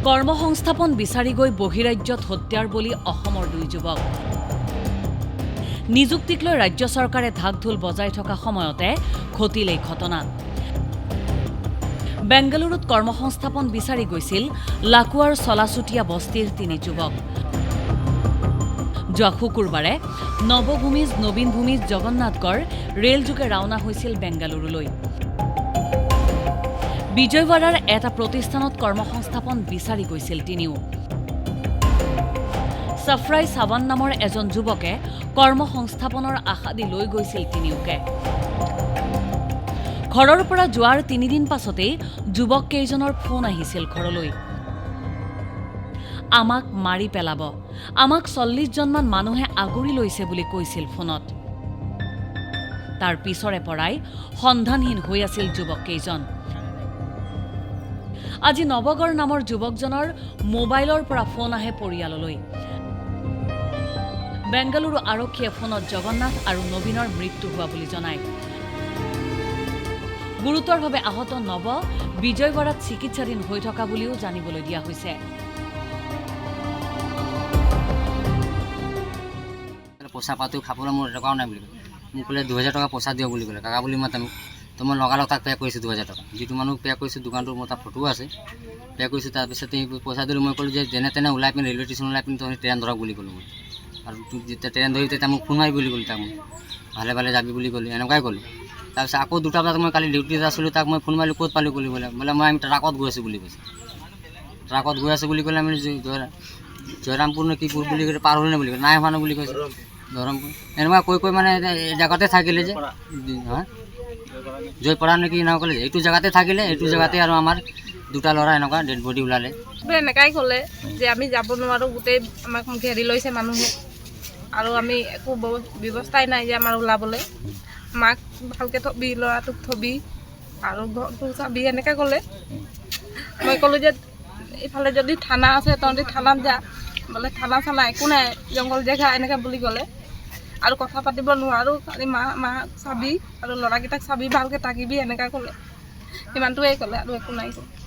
কৰ্মসংস্থাপন বিচাৰি গৈ বহিৰাজ্যত হত্যাৰ বলি অসমৰ দুই যুৱক। নিযুক্তিক লৈ ৰাজ্য চৰকাৰে ঢাক ঢোল বজাই থকা সময়তে ঘটিল এই ঘটনা। বেংগালুৰুত কৰ্মসংস্থাপন বিচাৰি গৈছিল লাকুৱাৰ চলাচুটীয়া বস্তিৰ তিনি যুৱক। যোৱা শুকুৰবাৰে নৱভূমিজ নবীন ভূমিজ জগন্নাথগড় ৰেলযোগে ৰাওনা হৈছিল বেংগালুৰুলৈ। বিজয়ৱাড়াৰ এটা প্ৰতিষ্ঠানত কৰ্মসংস্থাপন বিচাৰি গৈছিল তিনিও। সফৰাই চাৱান নামৰ এজন যুৱকে কৰ্মসংস্থাপনৰ আশা দি লৈ গৈছিল তিনিওকে। ঘৰৰ পৰা যোৱাৰ ৩ দিন পাছতেই যুৱক কেইজনৰ ফোন আহিছিল ঘৰলৈ। আমাক মাৰি পেলাব, আমাক ৪০ জনমান মানুহে আগুৰি লৈছে বুলি কৈছিল ফোনত। তাৰ পিছৰে পৰাই সন্ধানহীন হৈ আছিল যুৱক কেইজন। আজি নৱগড় নামৰ যুৱকজনৰ মোবাইলৰ পৰা ফোন আহে পৰিয়াললৈ। বেংগালুৰু আৰক্ষীয়ে ফোনত জগন্নাথ আৰু নবীনৰ মৃত্যু হোৱা বুলি জনায়। গুৰুতৰভাৱে আহত নৱ বিজয়ৱাড়াত চিকিৎসাধীন হৈ থকা বুলিও জানিবলৈ দিয়া হৈছে। পইচা পাতিও খাবলৈ মোৰ টকাও নাই বুলি ক'লে। মোক ক'লে ২০০০ টকা পইচা দিয়ক বুলি ক'লে। কাকা বুলি মাতে মোক। তো মই লগালগ তাক পে' কৰিছোঁ ২০০০ টকা। যিটো মানুহ পে' কৰিছোঁ দোকানটোৰ মোৰ তাত ফটোও আছে। পে' কৰিছোঁ। তাৰপিছত পইচা দিলোঁ। মই ক'লোঁ যে যেনে তেনে ওলাই পিনি ৰেলৱে ষ্টেচন ওলাই পিনি তহঁতি ট্ৰেইন ধৰক বুলি ক'লোঁ মই। আৰু যেতিয়া ট্ৰেইন ধৰি তেতিয়া মোক ফোন মাৰি বুলি ক'লোঁ তাক মই। ভালে ভালে যাবি বুলি ক'লোঁ, এনেকুৱাই ক'লোঁ। তাৰপিছত আকৌ 2টা বজাত মই কালি ডিউটিত আছিলোঁ, তাক মই ফোন মাৰিলোঁ ক'ত পালোঁ বুলি ক'লে। বোলে আমি ট্ৰাকত গৈ আছোঁ বুলি কৈছে। ট্ৰাকত গৈ আছোঁ বুলি ক'লে। আমি জয়ৰামপুৰ নে কিপুৰ বুলি ক'লে, পাৰ হ'লে বুলি ক'লে, নাই হোৱা নাই বুলি কৈছে। ধৰমপুৰ এনেকুৱা কৈ মানে জেগাতে থাকিলে যে জয়পৰা নেকি এনেকুৱা ক'লে। এইটো জেগাতে থাকিলে, এইটো জেগাতে আৰু আমাৰ 2টা ল'ৰা এনেকুৱা ডেড বডি ওলালে। এনেকাই ক'লে যে আমি যাব নোৱাৰোঁ, গোটেই আমাক ঘেৰি লৈছে মানুহে, আৰু আমি একো ব্যৱস্থাই নাই যে আমাৰ ওলাবলৈ। মাক ভালকৈ থবি, ল'ৰাটোক থবি, আৰু ঘৰটো চাবি, এনেকৈ ক'লে। মই ক'লোঁ যে এইফালে যদি থানা আছে তহঁতি থানাত যা। বোলে থানা চানা একো নাই, জংঘল জেগা এনেকৈ বুলি ক'লে। আৰু কথা পাতিব নোৱাৰোঁ, খালি মাক চাবি আৰু ল'ৰাকেইটাক চাবি, ভালকৈ থাকিবি, এনেকৈ ক'লে। সিমানটোৱেই ক'লে, আৰু একো নাই ক'লে।